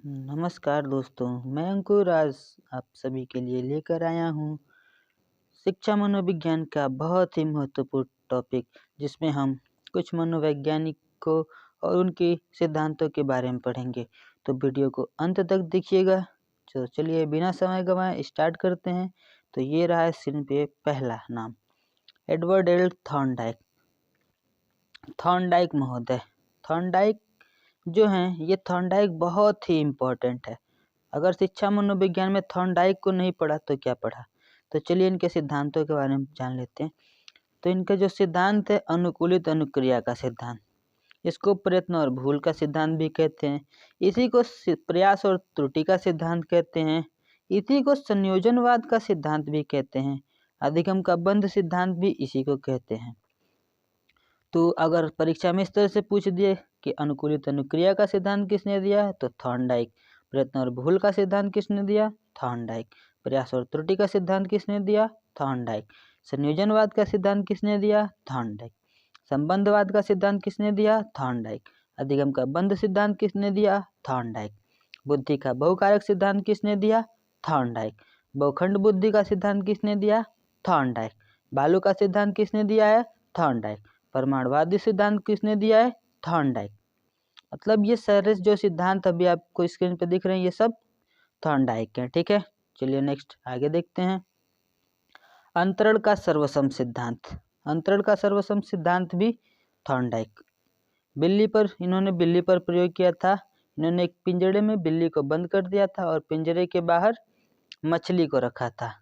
नमस्कार दोस्तों, मैं अंकुर आज आप सभी के लिए लेकर आया हूँ शिक्षा मनोविज्ञान का बहुत ही महत्वपूर्ण टॉपिक, जिसमें हम कुछ मनोवैज्ञानिकों और उनके सिद्धांतों के बारे में पढ़ेंगे। तो वीडियो को अंत तक देखिएगा। तो चलिए बिना समय गंवाए स्टार्ट करते हैं। तो ये रहा है स्क्रीन पे पहला नाम, एडवर्ड एल थॉर्नडाइक। थॉर्नडाइक महोदय, थॉर्नडाइक जो हैं, ये थॉर्नडाइक बहुत ही इम्पोर्टेंट है। अगर शिक्षा मनोविज्ञान में थॉर्नडाइक को नहीं पढ़ा तो क्या पढ़ा। तो चलिए इनके सिद्धांतों के बारे में जान लेते हैं। तो इनका जो सिद्धांत है, अनुकूलित अनुक्रिया का सिद्धांत, इसको प्रयत्न और भूल का सिद्धांत भी कहते हैं। इसी को प्रयास और त्रुटि का सिद्धांत कहते हैं। इसी को संयोजनवाद का सिद्धांत भी कहते हैं। अधिगम का बंध सिद्धांत भी इसी को कहते हैं। तो अगर परीक्षा में इस तरह से पूछ दिए कि अनुकूलित अनुक्रिया का सिद्धांत किसने दिया है, तो थॉर्नडाइक। प्रयत्न और भूल का सिद्धांत किसने दिया? थॉर्नडाइक। प्रयास और त्रुटि का सिद्धांत किसने दिया? थॉर्नडाइक। संयोजनवाद का सिद्धांत किसने दिया? थॉर्नडाइक। संबंधवाद का सिद्धांत किसने दिया? थॉर्नडाइक। अधिगम का बंध सिद्धांत किसने दिया? थॉर्नडाइक। बुद्धि का बहुकारक सिद्धांत किसने दिया? थॉर्नडाइक। बहुखंड बुद्धि का सिद्धांत किसने दिया? थॉर्नडाइक। बालू का सिद्धांत किसने दिया है? थॉर्नडाइक। परमाणुवादी सिद्धांत किसने दिया है? थॉर्नडाइक। मतलब ये सारे जो सिद्धांत अभी आपको स्क्रीन पे दिख रहे हैं, ये सब थॉर्नडाइक के हैं। ठीक है, चलिए नेक्स्ट आगे देखते हैं। अंतरण का सर्वसम सिद्धांत। अंतरण का सर्वसम सिद्धांत भी थॉर्नडाइक। इन्होंने बिल्ली पर प्रयोग किया था। इन्होंने एक पिंजरे में बिल्ली को बंद कर दिया था और पिंजरे के बाहर मछली को रखा था।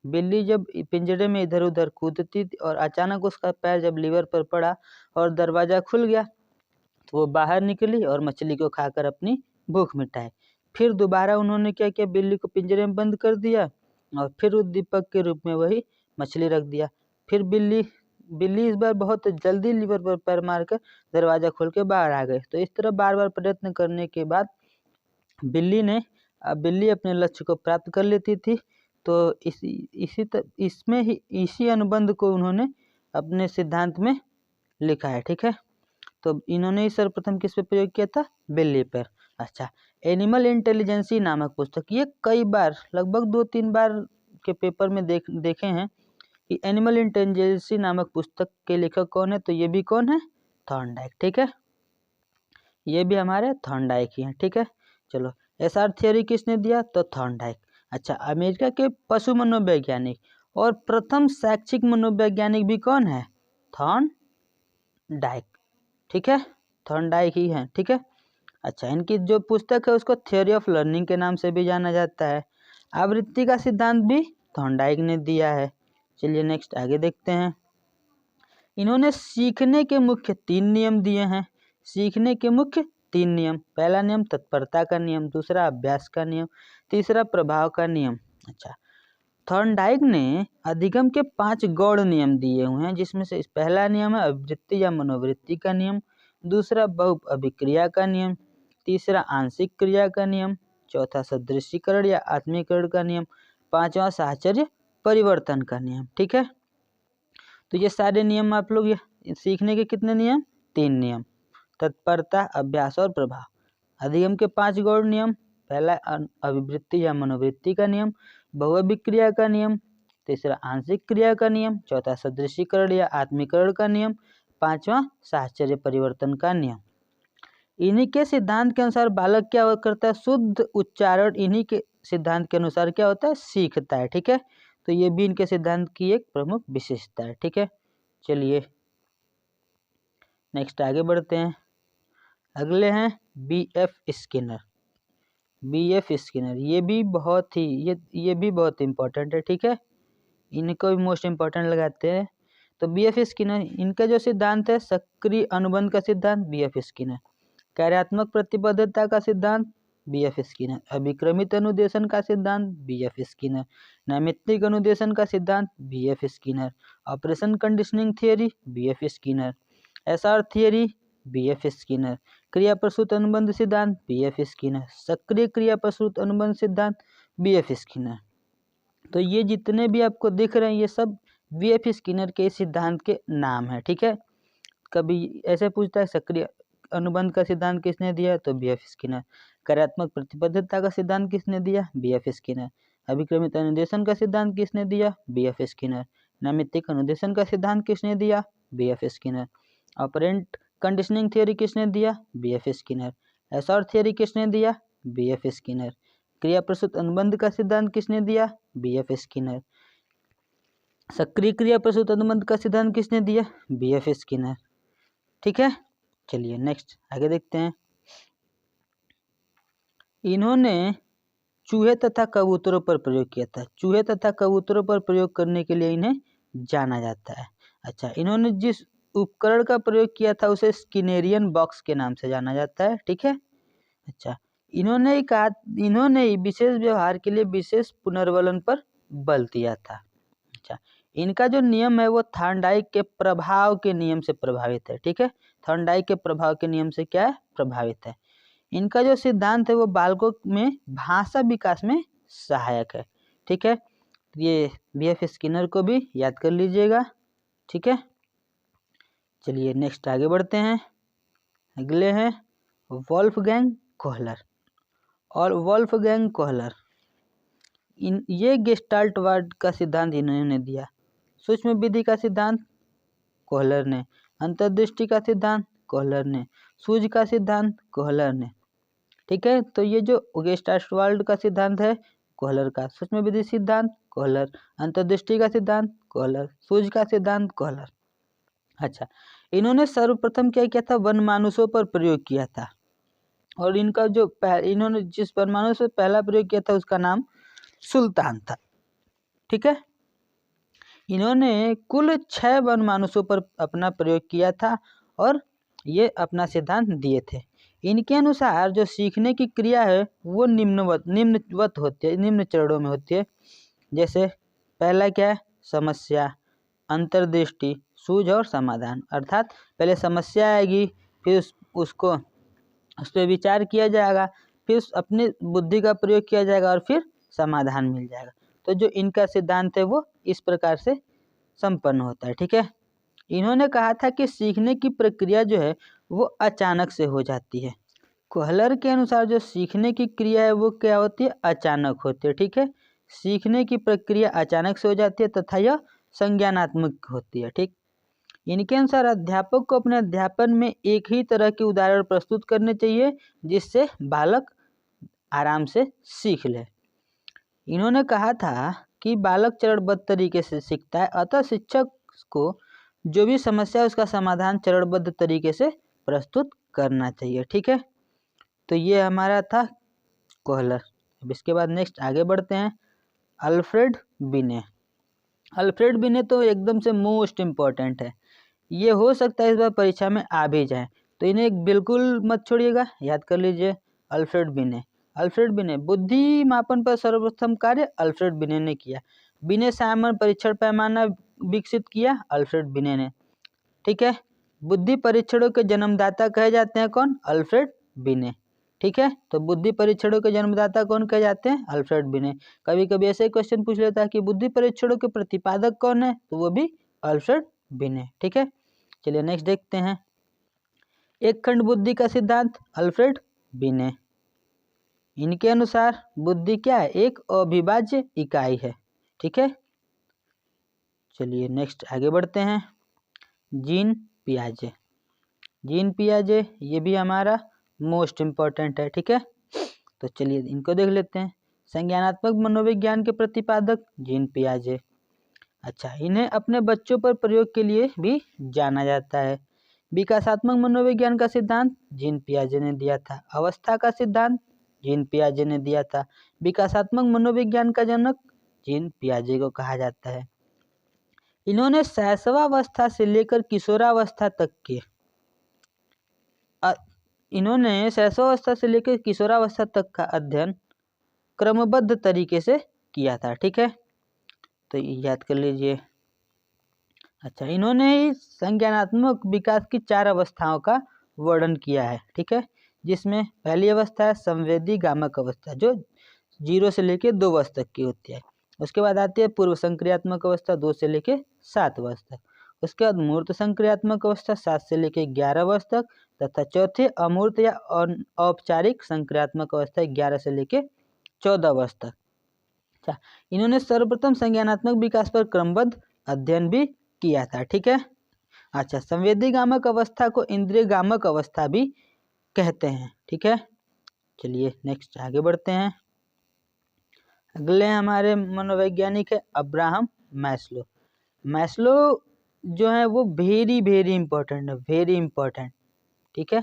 बिल्ली जब पिंजरे में इधर उधर कूदती थी और अचानक उसका पैर जब लीवर पर पड़ा और दरवाजा खुल गया, तो वो बाहर निकली और मछली को खाकर अपनी भूख मिटाई। फिर दोबारा उन्होंने क्या किया, बिल्ली को पिंजरे में बंद कर दिया और फिर उद्दीपक के रूप में वही मछली रख दिया। फिर बिल्ली इस बार बहुत जल्दी लीवर पर पैर मारकर दरवाजा खोल के बाहर आ गए। तो इस तरह बार बार प्रयत्न करने के बाद बिल्ली अपने लक्ष्य को प्राप्त कर लेती थी। तो इसी अनुबंध को उन्होंने अपने सिद्धांत में लिखा है। ठीक है, तो इन्होंने ही सर्वप्रथम किस पे प्रयोग किया था? बिल्ली पर। अच्छा, एनिमल इंटेलिजेंसी नामक पुस्तक, ये कई बार लगभग 2-3 बार के पेपर में देखे हैं कि एनिमल इंटेलिजेंसी नामक पुस्तक के लेखक कौन है। तो ये भी कौन है? थॉर्नडाइक। ठीक है, ये भी हमारे थॉर्नडाइक ही हैं। ठीक है, चलो एसआर थियरी किसने दिया? तो थॉर्नडाइक। अच्छा, अमेरिका के पशु मनोवैज्ञानिक और प्रथम शैक्षिक मनोवैज्ञानिक भी कौन है? थॉर्नडाइक। ठीक है, थॉर्नडाइक ही है। ठीक है, अच्छा, इनकी जो पुस्तक है उसको थ्योरी ऑफ लर्निंग के नाम से भी जाना जाता है। आवृत्ति का सिद्धांत भी थॉर्नडाइक ने दिया है। चलिए नेक्स्ट आगे देखते हैं। इन्होंने सीखने के मुख्य 3 नियम दिए हैं। सीखने के मुख्य 3 नियम। पहला नियम तत्परता का नियम, दूसरा अभ्यास का नियम, तीसरा प्रभाव का नियम। अच्छा, थॉर्नडाइक ने अधिगम के 5 गौड़ नियम दिए हुए हैं, जिसमें से पहला नियम है अभिवृत्ति या मनोवृत्ति का नियम, दूसरा बहु अभिक्रिया का नियम, तीसरा आंशिक क्रिया का नियम, चौथा सदृशीकरण या आत्मीकरण का नियम, पांचवा साहचर्य परिवर्तन का नियम। ठीक है, तो ये सारे नियम आप लोग, ये सीखने के कितने नियम? 3 नियम, तत्परता, अभ्यास और प्रभाव। अधिगम के 5 गौड़ नियम, पहला अभिवृत्ति या मनोवृत्ति का नियम, बहुअभिक्रिया का नियम, तीसरा आंशिक क्रिया का नियम, चौथा सदृशीकरण या आत्मीकरण का नियम, पांचवा साहचर्य परिवर्तन का नियम। इन्हीं के सिद्धांत के अनुसार बालक क्या करता है? शुद्ध उच्चारण इन्हीं के सिद्धांत के अनुसार क्या होता है? सीखता है। ठीक है, तो ये भी इनके सिद्धांत की एक प्रमुख विशेषता है। ठीक है, चलिए नेक्स्ट आगे बढ़ते हैं। अगले हैं बीएफ स्किनर। बीएफ स्किनर ये भी बहुत इम्पोर्टेंट है। ठीक है, इनको भी मोस्ट इम्पोर्टेंट लगाते हैं। तो बीएफ स्किनर, इनका जो सिद्धांत है सक्रिय अनुबंध का सिद्धांत, बीएफ स्किनर। कार्यात्मक प्रतिबद्धता का सिद्धांत, बीएफ स्किनर। अभिक्रमित अनुदेशन का सिद्धांत, बीएफ स्किनर। नैमित्तिक अनुदेशन का सिद्धांत, BF Skinner. Operation conditioning theory, BF Skinner. SR theory, BF Skinner. क्रिया प्रसूत अनुबंध सिद्धांत, बीएफ स्किनर। सक्रिय क्रिया प्रसूत अनुबंध सिद्धांत, बीएफ स्किनर। तो ये जितने भी आपको दिख रहे हैं, ये सब बीएफ स्किनर के सिद्धांत के नाम है। ठीक है, कभी ऐसे पूछता है सक्रिय अनुबंध का सिद्धांत किसने दिया? तो बी एफ स्किनर। कार्यात्मक प्रतिबद्धता का सिद्धांत किसने दिया? B F Skinner. अभिक्रमित अनुदेशन का सिद्धांत किसने दिया? B F Skinner. नैमित्तिक अनुदेशन का सिद्धांत किसने दिया? B F Skinner. Operant conditioning theory किसने दिया? B F Skinner. S R theory किसने दिया? B F Skinner. क्रिया प्रसूत अनुबंध का सिद्धांत किसने दिया? B F Skinner. सक्रिय क्रिया प्रसूत अनुबंध का सिद्धांत किसने दिया? B F Skinner. ठीक है, चलिए नेक्स्ट आगे देखते हैं। इन्होंने चूहे तथा कबूतरों पर प्रयोग किया था। चूहे तथा कबूतरों पर प्रयोग करने के लिए इन्हें जाना जाता है। अच्छा, इन्होंने जिस उपकरण का प्रयोग किया था उसे स्किनेरियन बॉक्स के नाम से जाना जाता है। ठीक है, अच्छा, इन्होंने विशेष व्यवहार के लिए विशेष पुनर्वलन पर बल दिया था। अच्छा, इनका जो नियम है वो थॉर्नडाइक के प्रभाव के नियम से प्रभावित है। ठीक है, थॉर्नडाइक के प्रभाव के नियम से क्या है? प्रभावित है। इनका जो सिद्धांत है वो बालकों में भाषा विकास में सहायक है। ठीक है, ये बी एफ स्किनर को भी याद कर लीजिएगा। ठीक है, चलिए नेक्स्ट आगे बढ़ते हैं। अगले हैं वोल्फगैंग कोहलर। और वोल्फगैंग कोहलर ये गेस्टाल्टवाद का सिद्धांत इन्होंने दिया। सूक्ष्म विधि का सिद्धांत कोहलर ने, अंतर्दृष्टि का सिद्धांत कोहलर ने, सूझ का सिद्धांत कोहलर ने। ठीक है, तो ये जो गेस्टाल्टवाद का सिद्धांत है कोहलर का, सूक्ष्म विधि सिद्धांत कोहलर, अंतर्दृष्टि का सिद्धांत कोहलर, सूझ का सिद्धांत कोहलर। अच्छा, इन्होंने सर्वप्रथम क्या किया था? वनमानुषों पर प्रयोग किया था। और इनका जो इन्होंने जिस वनमानुष से पहला प्रयोग किया था उसका नाम सुल्तान था। ठीक है, इन्होंने कुल 6 वनमानुषों पर अपना प्रयोग किया था और ये अपना सिद्धांत दिए थे। इनके अनुसार जो सीखने की क्रिया है वो निम्नवत होती है, निम्न चरणों में होती है। जैसे पहला क्या है? समस्या, अंतर्दृष्टि, सूझ और समाधान। अर्थात पहले समस्या आएगी, फिर उस पर विचार किया जाएगा, फिर अपनी बुद्धि का प्रयोग किया जाएगा और फिर समाधान मिल जाएगा। तो जो इनका सिद्धांत है वो इस प्रकार से संपन्न होता है। ठीक है, इन्होंने कहा था कि सीखने की प्रक्रिया जो है वो अचानक से हो जाती है। कोहलर के अनुसार जो सीखने की क्रिया है वो क्या होती है? अचानक होती है। ठीक है, सीखने की प्रक्रिया अचानक से हो जाती है तथा यह संज्ञानात्मक होती है। ठीक, इनके अनुसार अध्यापक को अपने अध्यापन में एक ही तरह के उदाहरण प्रस्तुत करने चाहिए जिससे बालक आराम से सीख ले। इन्होंने कहा था कि बालक चरणबद्ध तरीके से सीखता है, अतः शिक्षक को जो भी समस्या है उसका समाधान चरणबद्ध तरीके से प्रस्तुत करना चाहिए। ठीक है, तो ये हमारा था कोहलर। अब इसके बाद नेक्स्ट आगे बढ़ते हैं। अल्फ्रेड बिने। अल्फ्रेड बिने तो एकदम से मोस्ट इम्पॉर्टेंट है, ये हो सकता है इस बार परीक्षा में आ भी जाए, तो इन्हें बिल्कुल मत छोड़िएगा, याद कर लीजिए। अल्फ्रेड बिने, अल्फ्रेड बिने बुद्धि मापन पर सर्वप्रथम कार्य अल्फ्रेड बिने ने किया। बिने साइमन परीक्षण पैमाना विकसित किया अल्फ्रेड बिने ने। ठीक है, बुद्धि परीक्षणों के जन्मदाता कहे जाते हैं कौन? अल्फ्रेड बिने। ठीक है, तो बुद्धि परीक्षणों के जन्मदाता कौन कहे जाते हैं? अल्फ्रेड बिने। कभी कभी ऐसे क्वेश्चन पूछ लेता है कि बुद्धि परीक्षणों के प्रतिपादक कौन है, तो वो भी अल्फ्रेड बिने। ठीक है, चलिए नेक्स्ट देखते हैं। एक खंड बुद्धि का सिद्धांत अल्फ्रेड बिने। इनके अनुसार बुद्धि क्या है? एक अविभाज्य इकाई है। ठीक है, चलिए नेक्स्ट आगे बढ़ते हैं। जीन पियाजे। जीन पियाजे ये भी हमारा मोस्ट इम्पॉर्टेंट है। ठीक है, तो चलिए इनको देख लेते हैं। संज्ञानात्मक मनोविज्ञान के प्रतिपादक जीन पियाजे। अच्छा, इन्हें अपने बच्चों पर प्रयोग के लिए भी जाना जाता है। विकासात्मक मनोविज्ञान का सिद्धांत जीन पियाजे ने दिया था। अवस्था का सिद्धांत जीन पियाजे ने दिया था। विकासात्मक मनोविज्ञान का जनक जीन पियाजे को कहा जाता है। इन्होंने शैशवावस्था से लेकर किशोरावस्था तक के किशोरावस्था तक का अध्ययन क्रमबद्ध तरीके से किया था। ठीक है, तो याद कर लीजिए। अच्छा, इन्होंने ही संज्ञानात्मक विकास की 4 अवस्थाओं का वर्णन किया है। ठीक है, जिसमें पहली अवस्था है संवेदी गामक अवस्था, जो 0 से लेकर 2 वर्ष तक की होती है। उसके बाद आती है पूर्व संक्रियात्मक अवस्था 2 से लेकर 7 वर्ष तक। उसके बाद मूर्त संक्रियात्मक अवस्था 7 से लेकर 11 वर्ष तक। तथा चौथे अमूर्त या औपचारिक संक्रियात्मक अवस्था 11 से लेके 14 वर्ष तक। अच्छा, इन्होंने सर्वप्रथम संज्ञानात्मक विकास पर क्रमबद्ध अध्ययन भी किया था। ठीक है। अच्छा, संवेदी गामक अवस्था को इंद्रिय गामक अवस्था भी कहते हैं। ठीक है, चलिए नेक्स्ट आगे बढ़ते हैं। अगले हमारे मनोवैज्ञानिक है अब्राहम मैस्लो। मैस्लो जो है वो वेरी वेरी इंपॉर्टेंट है, वेरी इंपॉर्टेंट। ठीक है,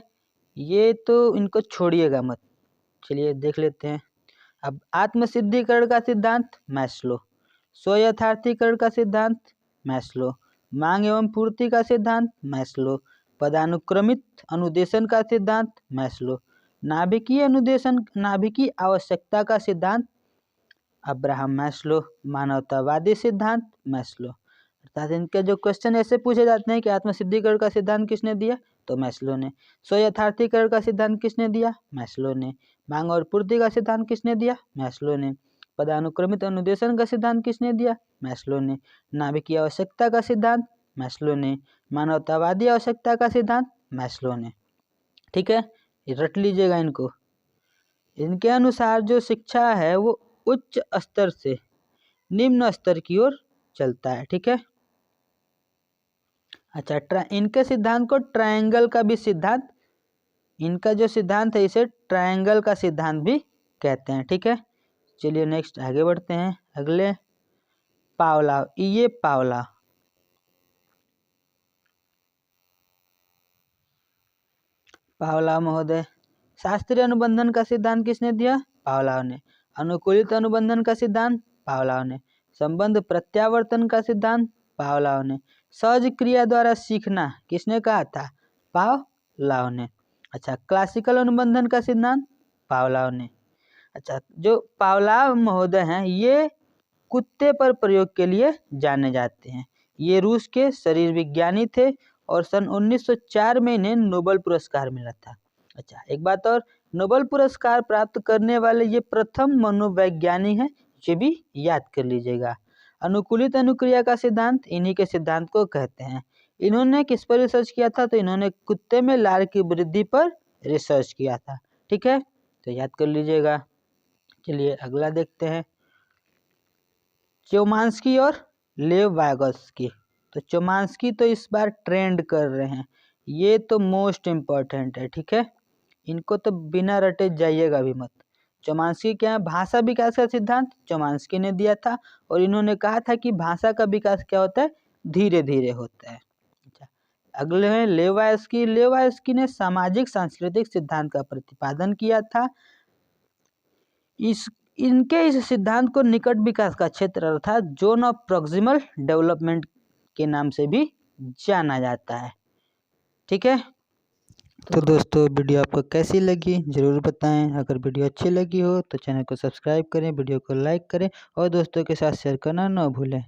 ये तो इनको छोड़िएगा मत। चलिए देख लेते हैं। अब आत्मसिद्धिकरण का सिद्धांत मैस्लो, स्वयथार्थीकरण का सिद्धांत मैस्लो, मांग एवं पूर्ति का सिद्धांत मैस्लो, पदानुक्रमित अनुदेशन का सिद्धांत मैस्लो, नाभिकीय अनुदेशन नाभिकीय आवश्यकता का सिद्धांत अब्राहम मैस्लो, मानवतावादी सिद्धांत मैस्लो। अर्थात इनके जो क्वेश्चन ऐसे पूछे जाते हैं कि आत्मसिद्धिकरण का सिद्धांत किसने दिया, तो मैस्लो ने। स्वयथार्थीकरण का सिद्धांत किसने दिया, मैस्लो ने। मांग और पूर्ति का सिद्धांत किसने दिया, मैस्लो ने। पदानुक्रमित अनुदेशन का सिद्धांत किसने दिया, मैस्लो ने। नाभिकीय आवश्यकता का सिद्धांत मैस्लो ने। मानवतावादी आवश्यकता का सिद्धांत मैस्लो ने। ठीक है, रट लीजिएगा इनको। इनके अनुसार जो शिक्षा है वो उच्च स्तर से निम्न स्तर की ओर चलता है। ठीक है। अच्छा, इनके सिद्धांत को ट्रायंगल का भी सिद्धांत, इनका जो सिद्धांत है इसे ट्रायंगल का सिद्धांत भी कहते हैं। ठीक है, चलिए नेक्स्ट आगे बढ़ते हैं। अगले पावलोव, ये पावलोव महोदय। शास्त्रीय अनुबंधन का सिद्धांत किसने दिया, पावलोव ने। अनुकूलित अनुबंधन का सिद्धांत पावलोव ने। संबंध प्रत्यावर्तन का सिद्धांत पावलोव ने। सहज क्रिया द्वारा सीखना किसने कहा था, पावलोव ने। अच्छा, क्लासिकल अनुबंधन का सिद्धांत पावलोव ने। अच्छा, जो पावलोव महोदय हैं ये कुत्ते पर प्रयोग के लिए जाने जाते हैं। ये रूस के शरीर विज्ञानी थे और सन 1904 में इन्हें नोबेल पुरस्कार मिला था। अच्छा, एक बात और, नोबेल पुरस्कार प्राप्त करने वाले ये प्रथम मनोवैज्ञानिक हैं, ये भी याद कर लीजिएगा। अनुकूलित अनुक्रिया का सिद्धांत इन्हीं के सिद्धांत को कहते हैं। इन्होंने किस पर रिसर्च किया था, तो इन्होंने कुत्ते में लार की वृद्धि पर रिसर्च किया था। ठीक है, तो याद कर लीजिएगा। चलिए अगला देखते हैं, चोमास्की और लेव वाइगोत्स्की। तो चोमास्की तो इस बार ट्रेंड कर रहे हैं, ये तो मोस्ट इम्पॉर्टेंट है। ठीक है, इनको तो बिना रटे जाइएगा भी मत। चोमास्की क्या है, भाषा विकास का सिद्धांत चोमास्की ने दिया था और इन्होंने कहा था कि भाषा का विकास क्या होता है, धीरे धीरे होता है। अच्छा, अगले हैं लेवायस्की। लेवायस्की ने सामाजिक सांस्कृतिक सिद्धांत का प्रतिपादन किया था। इनके इस सिद्धांत को निकट विकास का क्षेत्र अर्थात जोन ऑफ प्रॉक्सिमल डेवलपमेंट के नाम से भी जाना जाता है। ठीक है, तो दोस्तों वीडियो आपको कैसी लगी ज़रूर बताएं। अगर वीडियो अच्छी लगी हो तो चैनल को सब्सक्राइब करें, वीडियो को लाइक करें और दोस्तों के साथ शेयर करना न भूलें।